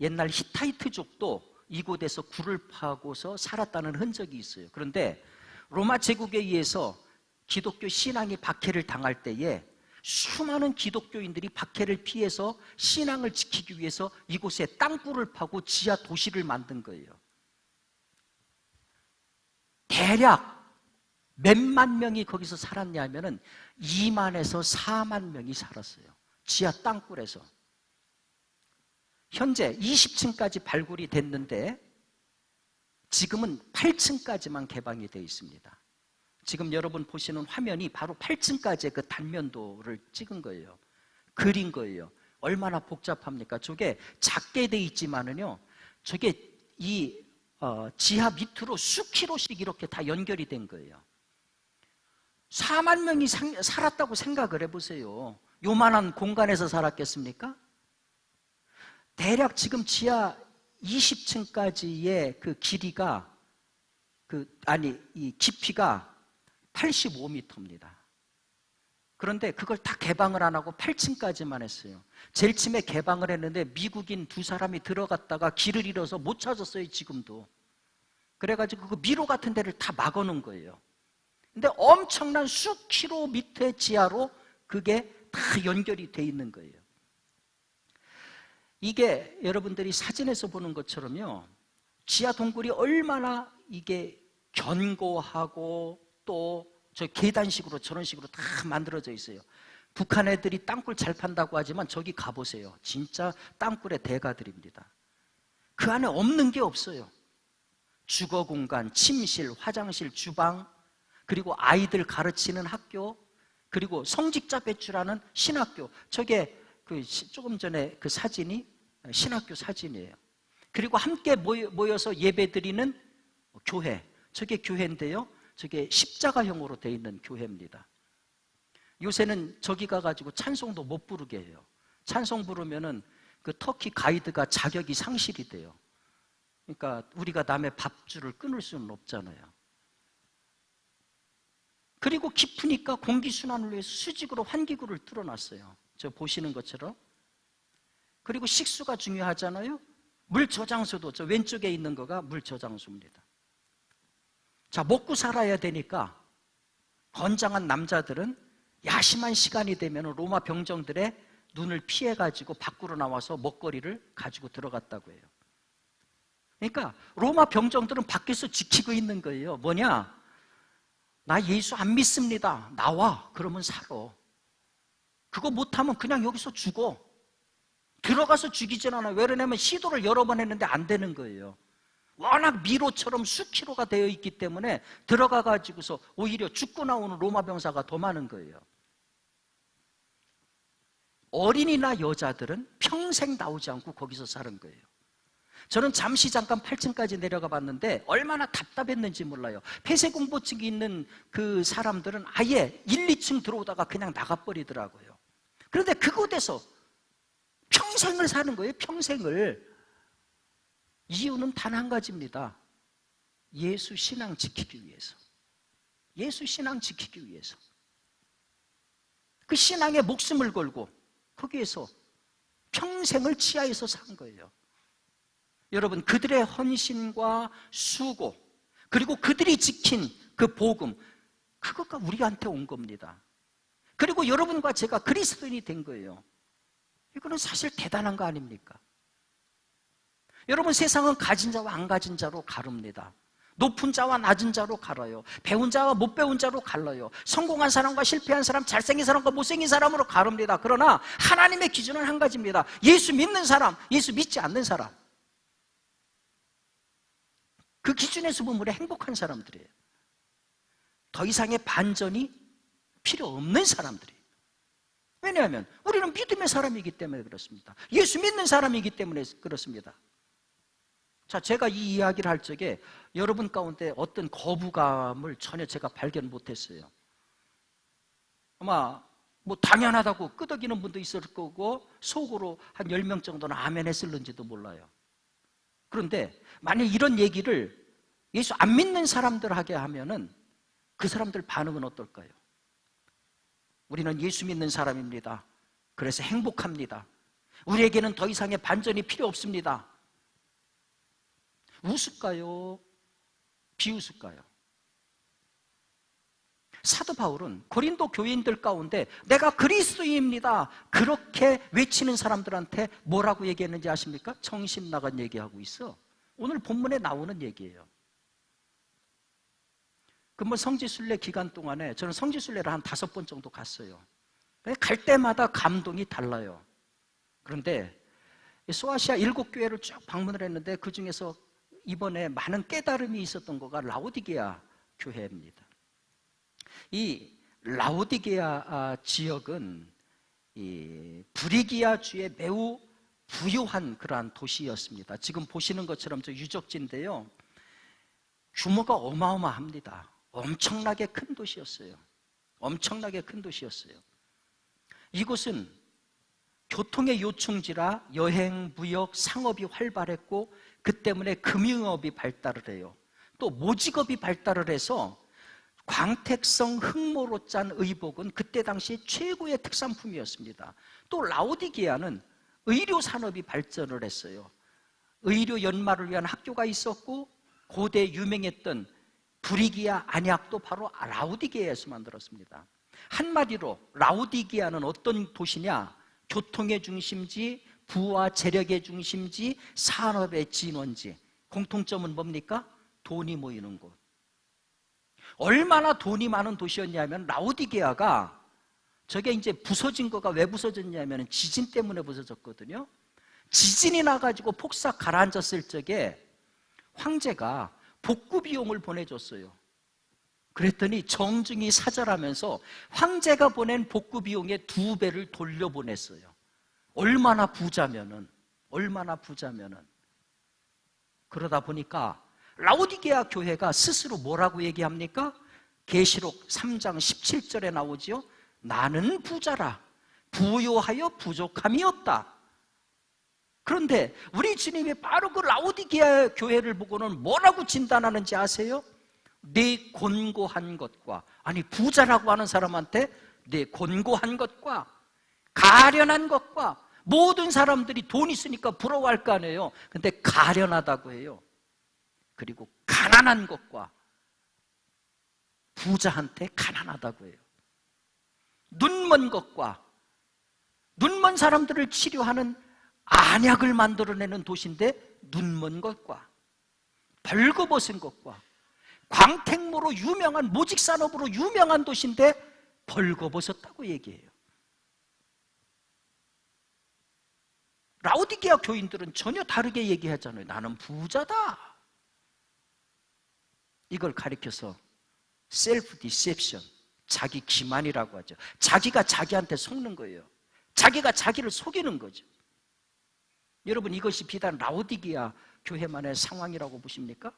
옛날 히타이트족도 이곳에서 굴을 파고서 살았다는 흔적이 있어요. 그런데 로마 제국에 의해서 기독교 신앙이 박해를 당할 때에 수많은 기독교인들이 박해를 피해서 신앙을 지키기 위해서 이곳에 땅굴을 파고 지하 도시를 만든 거예요. 대략 몇만 명이 거기서 살았냐면은 2만에서 4만 명이 살았어요. 지하 땅굴에서. 현재 20층까지 발굴이 됐는데 지금은 8층까지만 개방이 되어 있습니다. 지금 여러분 보시는 화면이 바로 8층까지의 그 단면도를 찍은 거예요. 그린 거예요. 얼마나 복잡합니까? 저게 작게 돼 있지만은요, 저게 지하 밑으로 수킬로씩 이렇게 다 연결이 된 거예요. 4만 명이 살았다고 생각을 해보세요. 요만한 공간에서 살았겠습니까? 대략 지금 지하 20층까지의 그 길이가 이 깊이가 85m입니다. 그런데 그걸 다 개방을 안 하고 8층까지만 했어요. 제일 처음에 개방을 했는데 미국인 2사람이 들어갔다가 길을 잃어서 못 찾았어요, 지금도. 그래가지고 그 미로 같은 데를 다 막아놓은 거예요. 근데 엄청난 수 킬로미터 지하로 그게 다 연결이 돼 있는 거예요. 이게 여러분들이 사진에서 보는 것처럼요, 지하 동굴이 얼마나 이게 견고하고 또 저 계단식으로 저런 식으로 다 만들어져 있어요. 북한 애들이 땅굴 잘 판다고 하지만 저기 가보세요. 진짜 땅굴의 대가들입니다. 그 안에 없는 게 없어요. 주거 공간, 침실, 화장실, 주방, 그리고 아이들 가르치는 학교, 그리고 성직자 배출하는 신학교. 저게 조금 전에 그 사진이 신학교 사진이에요. 그리고 함께 모여서 예배드리는 교회. 저게 교회인데요, 저게 십자가형으로 되어 있는 교회입니다. 요새는 저기 가가지고 찬송도 못 부르게 해요. 찬송 부르면은 그 터키 가이드가 자격이 상실이 돼요. 그러니까 우리가 남의 밥줄을 끊을 수는 없잖아요. 그리고 깊으니까 공기순환을 위해서 수직으로 환기구를 뚫어놨어요. 저 보시는 것처럼. 그리고 식수가 중요하잖아요. 물 저장소도 저 왼쪽에 있는 거가 물 저장소입니다. 자, 먹고 살아야 되니까 건장한 남자들은 야심한 시간이 되면 로마 병정들의 눈을 피해가지고 밖으로 나와서 먹거리를 가지고 들어갔다고 해요. 그러니까 로마 병정들은 밖에서 지키고 있는 거예요. 뭐냐? 나 예수 안 믿습니다. 나와. 그러면 살아. 그거 못하면 그냥 여기서 죽어. 들어가서 죽이진 않아요. 왜 그러냐면 시도를 여러 번 했는데 안 되는 거예요. 워낙 미로처럼 수키로가 되어 있기 때문에 들어가가지고서 오히려 죽고 나오는 로마 병사가 더 많은 거예요. 어린이나 여자들은 평생 나오지 않고 거기서 사는 거예요. 저는 잠시 잠깐 8층까지 내려가 봤는데 얼마나 답답했는지 몰라요. 폐쇄공포증이 있는 그 사람들은 아예 1, 2층 들어오다가 그냥 나가버리더라고요. 그런데 그곳에서 평생을 사는 거예요. 평생을. 이유는 단 한 가지입니다. 예수 신앙 지키기 위해서. 예수 신앙 지키기 위해서. 그 신앙에 목숨을 걸고 거기에서 평생을 치하에서 산 거예요. 여러분, 그들의 헌신과 수고, 그리고 그들이 지킨 그 복음, 그것과 우리한테 온 겁니다. 그리고 여러분과 제가 그리스도인이 된 거예요. 이거는 사실 대단한 거 아닙니까? 여러분, 세상은 가진 자와 안 가진 자로 가릅니다. 높은 자와 낮은 자로 갈아요. 배운 자와 못 배운 자로 갈라요. 성공한 사람과 실패한 사람, 잘생긴 사람과 못생긴 사람으로 가릅니다. 그러나 하나님의 기준은 한 가지입니다. 예수 믿는 사람, 예수 믿지 않는 사람. 그 기준에서 보면 우리 행복한 사람들이에요. 더 이상의 반전이 필요 없는 사람들이에요. 왜냐하면 우리는 믿음의 사람이기 때문에 그렇습니다. 예수 믿는 사람이기 때문에 그렇습니다. 자, 제가 이 이야기를 할 적에 여러분 가운데 어떤 거부감을 전혀 제가 발견 못했어요. 아마 뭐 당연하다고 끄덕이는 분도 있을 거고 속으로 한 10명 정도는 아멘 했을는지도 몰라요. 그런데 만약 이런 얘기를 예수 안 믿는 사람들하게 하면은 그 사람들 반응은 어떨까요? 우리는 예수 믿는 사람입니다. 그래서 행복합니다. 우리에게는 더 이상의 반전이 필요 없습니다. 웃을까요? 비웃을까요? 사도 바울은 고린도 교인들 가운데 내가 그리스도인입니다 그렇게 외치는 사람들한테 뭐라고 얘기했는지 아십니까? 정신 나간 얘기하고 있어. 오늘 본문에 나오는 얘기예요. 그뭐 성지순례 기간 동안에 저는 성지순례를 한 5번 정도 갔어요. 갈 때마다 감동이 달라요. 그런데 소아시아 7교회를 쭉 방문을 했는데 그 중에서 이번에 많은 깨달음이 있었던 거가 라오디게아 교회입니다. 이 라오디게아 지역은 이 브리기아 주의 매우 부유한 그러한 도시였습니다. 지금 보시는 것처럼 저 유적지인데요, 규모가 어마어마합니다. 엄청나게 큰 도시였어요. 엄청나게 큰 도시였어요. 이곳은 교통의 요충지라 여행, 무역, 상업이 활발했고 그 때문에 금융업이 발달을 해요. 또 모직업이 발달을 해서 광택성 흑모로 짠 의복은 그때 당시 최고의 특산품이었습니다. 또 라오디게아는 의료 산업이 발전을 했어요. 의료 연마를 위한 학교가 있었고, 고대 유명했던 브리기아 안약도 바로 라오디게아에서 만들었습니다. 한마디로 라오디게아는 어떤 도시냐? 교통의 중심지, 부와 재력의 중심지, 산업의 진원지. 공통점은 뭡니까? 돈이 모이는 곳. 얼마나 돈이 많은 도시였냐면 라오디게아가, 저게 이제 부서진 거가 왜 부서졌냐면 지진 때문에 부서졌거든요. 지진이 나가지고 폭삭 가라앉았을 적에 황제가 복구 비용을 보내줬어요. 그랬더니 정중히 사절하면서 황제가 보낸 복구 비용의 2배를 돌려보냈어요. 얼마나 부자면은. 그러다 보니까 라오디게아 교회가 스스로 뭐라고 얘기합니까? 계시록 3장 17절에 나오지요. 나는 부자라, 부요하여 부족함이 없다. 그런데 우리 주님이 바로 그 라오디게아 교회를 보고는 뭐라고 진단하는지 아세요? 내 곤고한 것과, 아니 부자라고 하는 사람한테 내 곤고한 것과 가련한 것과, 모든 사람들이 돈 있으니까 부러워할 거 아니에요. 근데 가련하다고 해요. 그리고 가난한 것과, 부자한테 가난하다고 해요. 눈먼 것과, 눈먼 사람들을 치료하는 안약을 만들어내는 도시인데 눈먼 것과, 벌거벗은 것과, 광택모로 유명한, 모직산업으로 유명한 도시인데 벌거벗었다고 얘기해요. 라오디게아 교인들은 전혀 다르게 얘기하잖아요. 나는 부자다. 이걸 가리켜서 셀프 디셉션, 자기 기만이라고 하죠. 자기가 자기한테 속는 거예요. 자기가 자기를 속이는 거죠. 여러분, 이것이 비단 라오디게아 교회만의 상황이라고 보십니까?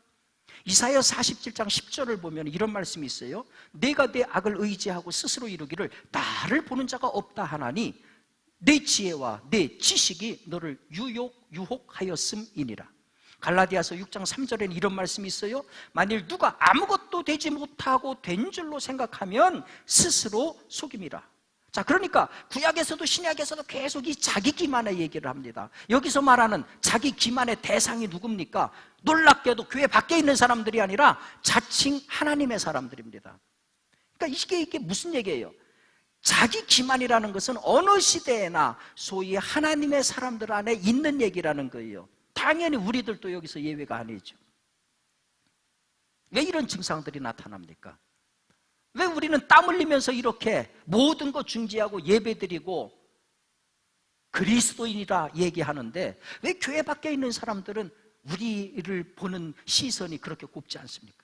이사야 47장 10절을 보면 이런 말씀이 있어요. 내가 내 악을 의지하고 스스로 이루기를 나를 보는 자가 없다 하나니 내 지혜와 내 지식이 너를 유혹하였음이니라. 갈라디아서 6장 3절에는 이런 말씀이 있어요. 만일 누가 아무것도 되지 못하고 된 줄로 생각하면 스스로 속임이라. 자, 그러니까 구약에서도 신약에서도 계속 이 자기 기만의 얘기를 합니다. 여기서 말하는 자기 기만의 대상이 누굽니까? 놀랍게도 교회 밖에 있는 사람들이 아니라 자칭 하나님의 사람들입니다. 그러니까 이게 무슨 얘기예요? 자기 기만이라는 것은 어느 시대에나 소위 하나님의 사람들 안에 있는 얘기라는 거예요. 당연히 우리들도 여기서 예외가 아니죠. 왜 이런 증상들이 나타납니까? 왜 우리는 땀 흘리면서 이렇게 모든 거 중지하고 예배드리고 그리스도인이라 얘기하는데 왜 교회 밖에 있는 사람들은 우리를 보는 시선이 그렇게 곱지 않습니까?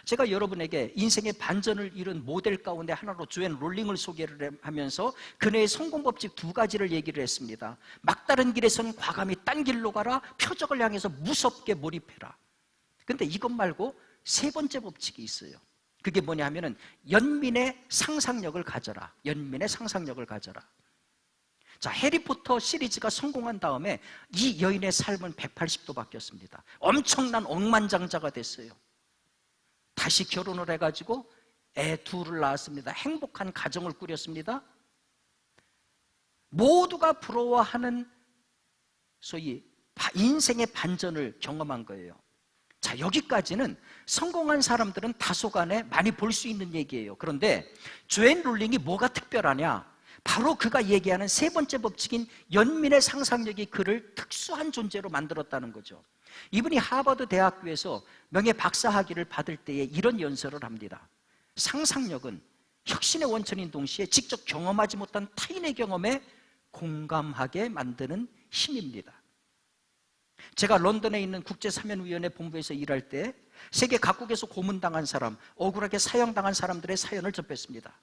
제가 여러분에게 인생의 반전을 이룬 모델 가운데 하나로 조앤 롤링을 소개를 하면서 그녀의 성공 법칙 2가지를 얘기를 했습니다. 막다른 길에선 과감히 딴 길로 가라, 표적을 향해서 무섭게 몰입해라. 근데 이것 말고 3번째 법칙이 있어요. 그게 뭐냐 하면은 연민의 상상력을 가져라. 연민의 상상력을 가져라. 자, 해리포터 시리즈가 성공한 다음에 이 여인의 삶은 180도 바뀌었습니다. 엄청난 억만장자가 됐어요. 다시 결혼을 해가지고 애 2를 낳았습니다. 행복한 가정을 꾸렸습니다. 모두가 부러워하는 소위 인생의 반전을 경험한 거예요. 자, 여기까지는 성공한 사람들은 다소간에 많이 볼 수 있는 얘기예요. 그런데 조앤 롤링이 뭐가 특별하냐? 바로 그가 얘기하는 3번째 법칙인 연민의 상상력이 그를 특수한 존재로 만들었다는 거죠. 이분이 하버드 대학교에서 명예 박사학위를 받을 때에 이런 연설을 합니다. 상상력은 혁신의 원천인 동시에 직접 경험하지 못한 타인의 경험에 공감하게 만드는 힘입니다. 제가 런던에 있는 국제사면위원회 본부에서 일할 때 세계 각국에서 고문당한 사람, 억울하게 사형당한 사람들의 사연을 접했습니다.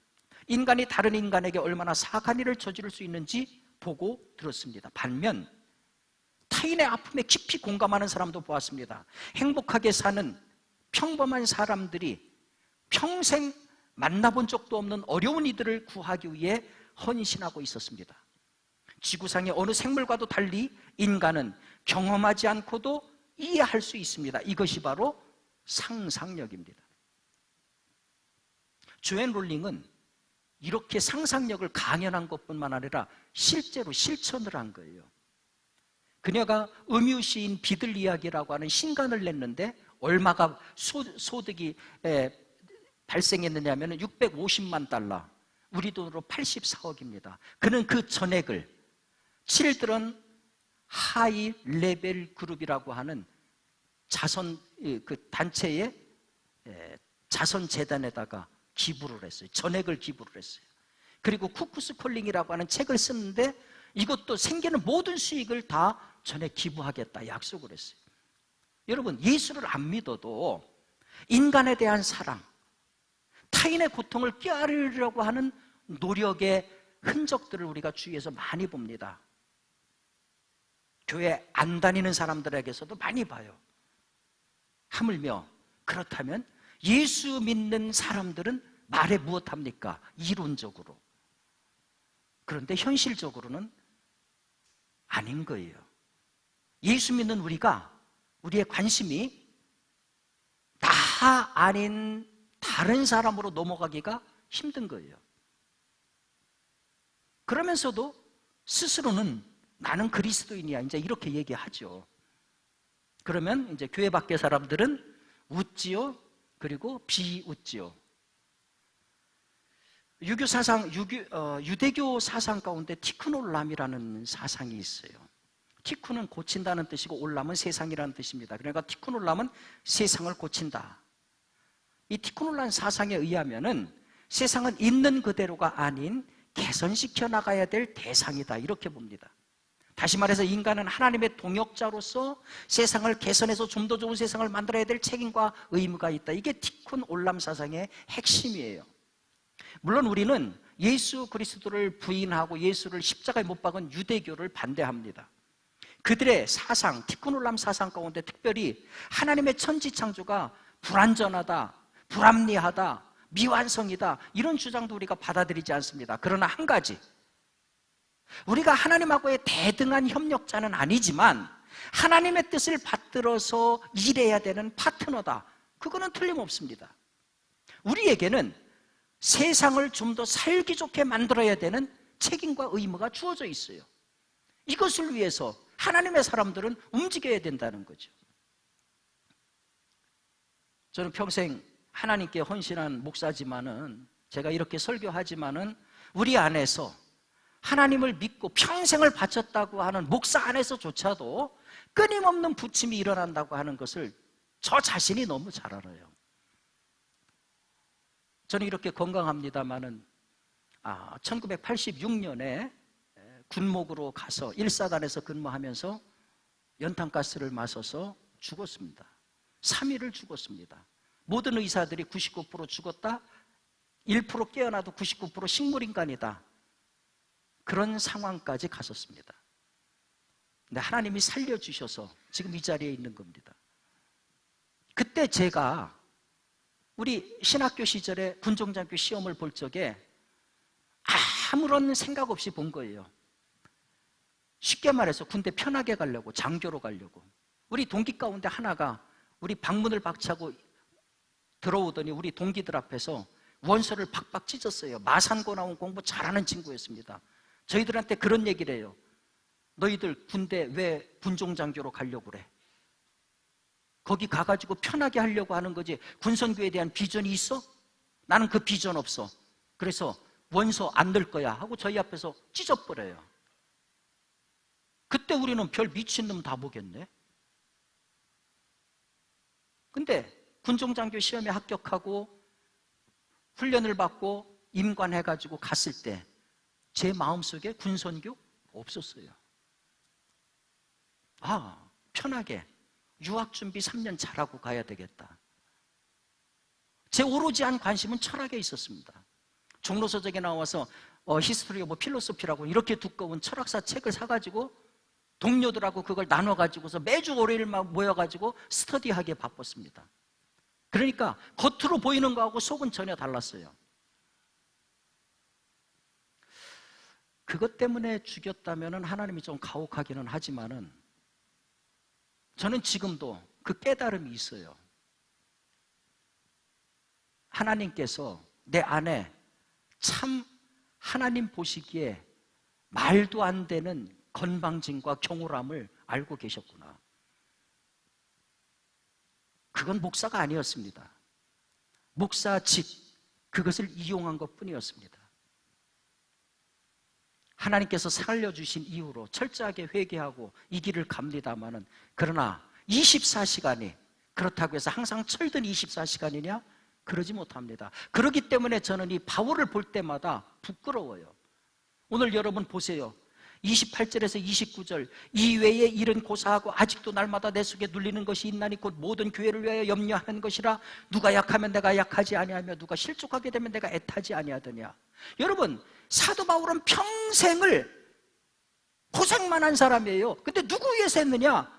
인간이 다른 인간에게 얼마나 사악한 일을 저지를 수 있는지 보고 들었습니다. 반면 타인의 아픔에 깊이 공감하는 사람도 보았습니다. 행복하게 사는 평범한 사람들이 평생 만나본 적도 없는 어려운 이들을 구하기 위해 헌신하고 있었습니다. 지구상의 어느 생물과도 달리 인간은 경험하지 않고도 이해할 수 있습니다. 이것이 바로 상상력입니다. 조앤 롤링은 이렇게 상상력을 강연한 것뿐만 아니라 실제로 실천을 한 거예요. 그녀가 음유시인 비들 이야기라고 하는 신간을 냈는데 얼마가 소득이 발생했느냐면 650만 달러, 우리 돈으로 84억입니다. 그는 그 전액을 칠드런 하이 레벨 그룹이라고 하는 자선 그 단체의 자선 재단에다가 기부를 했어요. 전액을 기부를 했어요. 그리고 쿠쿠스 콜링이라고 하는 책을 썼는데 이것도 생기는 모든 수익을 다 전액 기부하겠다 약속을 했어요. 여러분, 예수를 안 믿어도 인간에 대한 사랑, 타인의 고통을 껴안으려고 하는 노력의 흔적들을 우리가 주위에서 많이 봅니다. 교회 안 다니는 사람들에게서도 많이 봐요. 하물며 그렇다면 예수 믿는 사람들은 말에 무엇합니까? 이론적으로. 그런데 현실적으로는 아닌 거예요. 예수 믿는 우리의 관심이 나 아닌 다른 사람으로 넘어가기가 힘든 거예요. 그러면서도 스스로는 나는 그리스도인이야, 이제 이렇게 얘기하죠. 그러면 이제 교회 밖의 사람들은 웃지요, 그리고 비웃지요. 유대교 사상 가운데 티쿤 올람이라는 사상이 있어요. 티쿤은 고친다는 뜻이고 올람은 세상이라는 뜻입니다. 그러니까 티쿤 올람은 세상을 고친다. 이 티쿤 올람 사상에 의하면은 세상은 있는 그대로가 아닌 개선시켜 나가야 될 대상이다, 이렇게 봅니다. 다시 말해서 인간은 하나님의 동역자로서 세상을 개선해서 좀 더 좋은 세상을 만들어야 될 책임과 의무가 있다. 이게 티쿤 올람 사상의 핵심이에요. 물론 우리는 예수 그리스도를 부인하고 예수를 십자가에 못 박은 유대교를 반대합니다. 그들의 사상, 티쿤 올람 사상 가운데 특별히 하나님의 천지창조가 불완전하다, 불합리하다, 미완성이다, 이런 주장도 우리가 받아들이지 않습니다. 그러나 한 가지, 우리가 하나님하고의 대등한 협력자는 아니지만 하나님의 뜻을 받들어서 일해야 되는 파트너다, 그거는 틀림없습니다. 우리에게는 세상을 좀 더 살기 좋게 만들어야 되는 책임과 의무가 주어져 있어요. 이것을 위해서 하나님의 사람들은 움직여야 된다는 거죠. 저는 평생 하나님께 헌신한 목사지만은, 제가 이렇게 설교하지만은 우리 안에서 하나님을 믿고 평생을 바쳤다고 하는 목사 안에서조차도 끊임없는 부침이 일어난다고 하는 것을 저 자신이 너무 잘 알아요. 저는 이렇게 건강합니다마는 1986년에 군목으로 가서 1사단에서 근무하면서 연탄가스를 마셔서 죽었습니다. 3일을 죽었습니다. 모든 의사들이 99% 죽었다, 1% 깨어나도 99% 식물인간이다, 그런 상황까지 갔었습니다. 근데 하나님이 살려주셔서 지금 이 자리에 있는 겁니다. 그때 제가 우리 신학교 시절에 군종장교 시험을 볼 적에 아무런 생각 없이 본 거예요. 쉽게 말해서 군대 편하게 가려고, 장교로 가려고. 우리 동기 가운데 하나가 우리 방문을 박차고 들어오더니 우리 동기들 앞에서 원서를 박박 찢었어요. 마산고 나온 공부 잘하는 친구였습니다. 저희들한테 그런 얘기를 해요. 너희들 군대 왜 군종장교로 가려고 그래? 거기 가가지고 편하게 하려고 하는 거지 군선교에 대한 비전이 있어? 나는 그 비전 없어. 그래서 원서 안 넣을 거야 하고 저희 앞에서 찢어버려요. 그때 우리는 별 미친놈 다 보겠네. 근데 군종장교 시험에 합격하고 훈련을 받고 임관해가지고 갔을 때 제 마음속에 군선교 없었어요. 편하게 유학준비 3년 잘하고 가야 되겠다. 제 오로지 한 관심은 철학에 있었습니다. 종로서적에 나와서 히스토리 오브 필로소피라고 이렇게 두꺼운 철학사 책을 사가지고 동료들하고 그걸 나눠가지고서 매주 월요일만 모여가지고 스터디하기에 바빴습니다. 그러니까 겉으로 보이는 거하고 속은 전혀 달랐어요. 그것 때문에 죽였다면 하나님이 좀 가혹하기는 하지만은 저는 지금도 그 깨달음이 있어요. 하나님께서 내 안에 참 하나님 보시기에 말도 안 되는 건방짐과 경홀함을 알고 계셨구나. 그건 목사가 아니었습니다. 목사직, 그것을 이용한 것뿐이었습니다. 하나님께서 살려주신 이후로 철저하게 회개하고 이 길을 갑니다마는, 그러나 24시간이 그렇다고 해서 항상 철든 24시간이냐? 그러지 못합니다. 그렇기 때문에 저는 이 바울을 볼 때마다 부끄러워요. 오늘 여러분 보세요. 28절에서 29절, 이외의 일은 고사하고 아직도 날마다 내 속에 눌리는 것이 있나니 곧 모든 교회를 위하여 염려하는 것이라. 누가 약하면 내가 약하지 아니하며 누가 실족하게 되면 내가 애타지 아니하더냐. 여러분, 사도 바울은 평생을 고생만 한 사람이에요. 근데 누구 위해서 했느냐?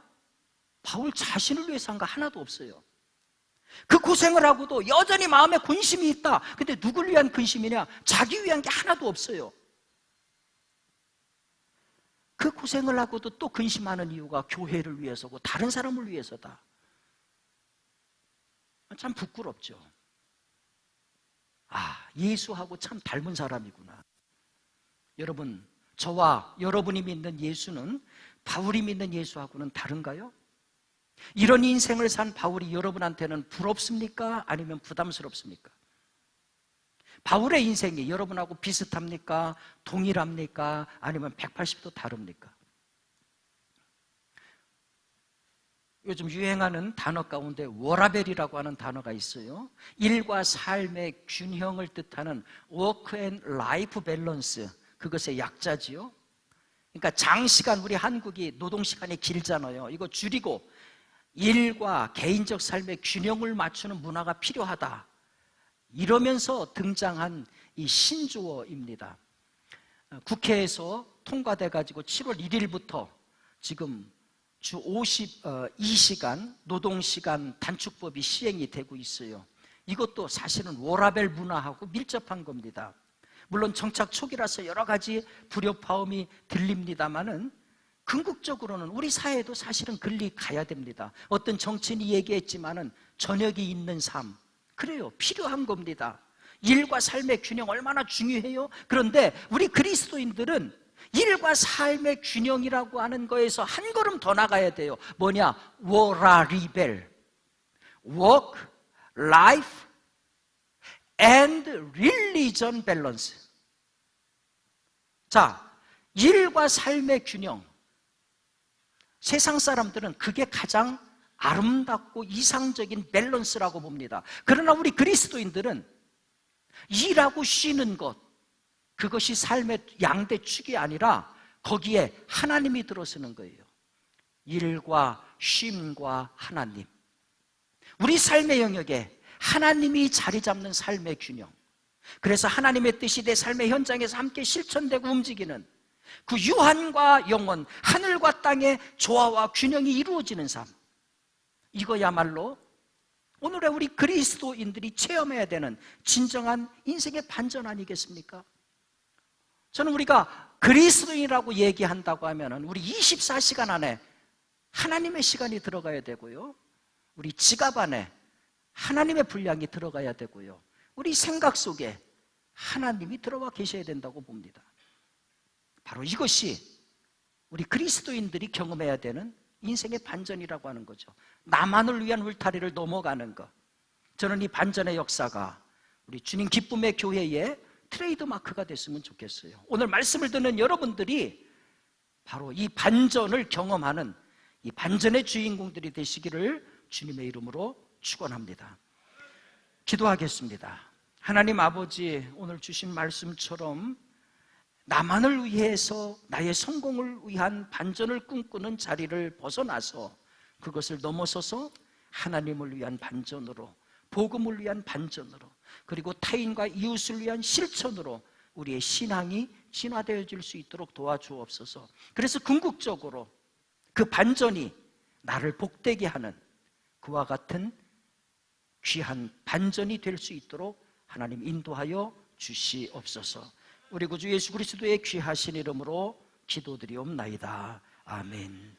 바울 자신을 위해서 한 거 하나도 없어요. 그 고생을 하고도 여전히 마음에 근심이 있다. 근데 누굴 위한 근심이냐? 자기 위한 게 하나도 없어요. 그 고생을 하고도 또 근심하는 이유가 교회를 위해서고 다른 사람을 위해서다. 참 부끄럽죠. 아, 예수하고 참 닮은 사람이구나. 여러분, 저와 여러분이 믿는 예수는 바울이 믿는 예수하고는 다른가요? 이런 인생을 산 바울이 여러분한테는 부럽습니까? 아니면 부담스럽습니까? 바울의 인생이 여러분하고 비슷합니까? 동일합니까? 아니면 180도 다릅니까? 요즘 유행하는 단어 가운데 워라벨이라고 하는 단어가 있어요. 일과 삶의 균형을 뜻하는 워크 앤 라이프 밸런스, 그것의 약자지요. 그러니까 장시간, 우리 한국이 노동시간이 길잖아요. 이거 줄이고 일과 개인적 삶의 균형을 맞추는 문화가 필요하다, 이러면서 등장한 이 신조어입니다. 국회에서 통과돼 가지고 7월 1일부터 지금 주 52시간 노동시간 단축법이 시행이 되고 있어요. 이것도 사실은 워라밸 문화하고 밀접한 겁니다. 물론 정착 초기라서 여러 가지 불협화음이 들립니다마는 궁극적으로는 우리 사회도 사실은 그리 가야 됩니다. 어떤 정치인이 얘기했지만은 저녁이 있는 삶, 그래요, 필요한 겁니다. 일과 삶의 균형 얼마나 중요해요? 그런데 우리 그리스도인들은 일과 삶의 균형이라고 하는 거에서 한 걸음 더 나가야 돼요. 뭐냐? 워라리벨, work, life and religion balance. 자, 일과 삶의 균형, 세상 사람들은 그게 가장 아름답고 이상적인 밸런스라고 봅니다. 그러나 우리 그리스도인들은 일하고 쉬는 것, 그것이 삶의 양대 축이 아니라 거기에 하나님이 들어서는 거예요. 일과 쉼과 하나님, 우리 삶의 영역에 하나님이 자리 잡는 삶의 균형. 그래서 하나님의 뜻이 내 삶의 현장에서 함께 실천되고 움직이는 그 유한과 영원, 하늘과 땅의 조화와 균형이 이루어지는 삶, 이거야말로 오늘의 우리 그리스도인들이 체험해야 되는 진정한 인생의 반전 아니겠습니까? 저는 우리가 그리스도인이라고 얘기한다고 하면 우리 24시간 안에 하나님의 시간이 들어가야 되고요, 우리 지갑 안에 하나님의 분량이 들어가야 되고요, 우리 생각 속에 하나님이 들어와 계셔야 된다고 봅니다. 바로 이것이 우리 그리스도인들이 경험해야 되는 인생의 반전이라고 하는 거죠. 나만을 위한 울타리를 넘어가는 것. 저는 이 반전의 역사가 우리 주님 기쁨의 교회의 트레이드 마크가 됐으면 좋겠어요. 오늘 말씀을 듣는 여러분들이 바로 이 반전을 경험하는 이 반전의 주인공들이 되시기를 주님의 이름으로 축원합니다. 기도하겠습니다. 하나님 아버지, 오늘 주신 말씀처럼 나만을 위해서 나의 성공을 위한 반전을 꿈꾸는 자리를 벗어나서 그것을 넘어서서 하나님을 위한 반전으로, 복음을 위한 반전으로, 그리고 타인과 이웃을 위한 실천으로 우리의 신앙이 진화되어질 수 있도록 도와주옵소서. 그래서 궁극적으로 그 반전이 나를 복되게 하는 그와 같은 귀한 반전이 될 수 있도록 하나님 인도하여 주시옵소서. 우리 구주 예수 그리스도의 귀하신 이름으로 기도드리옵나이다. 아멘.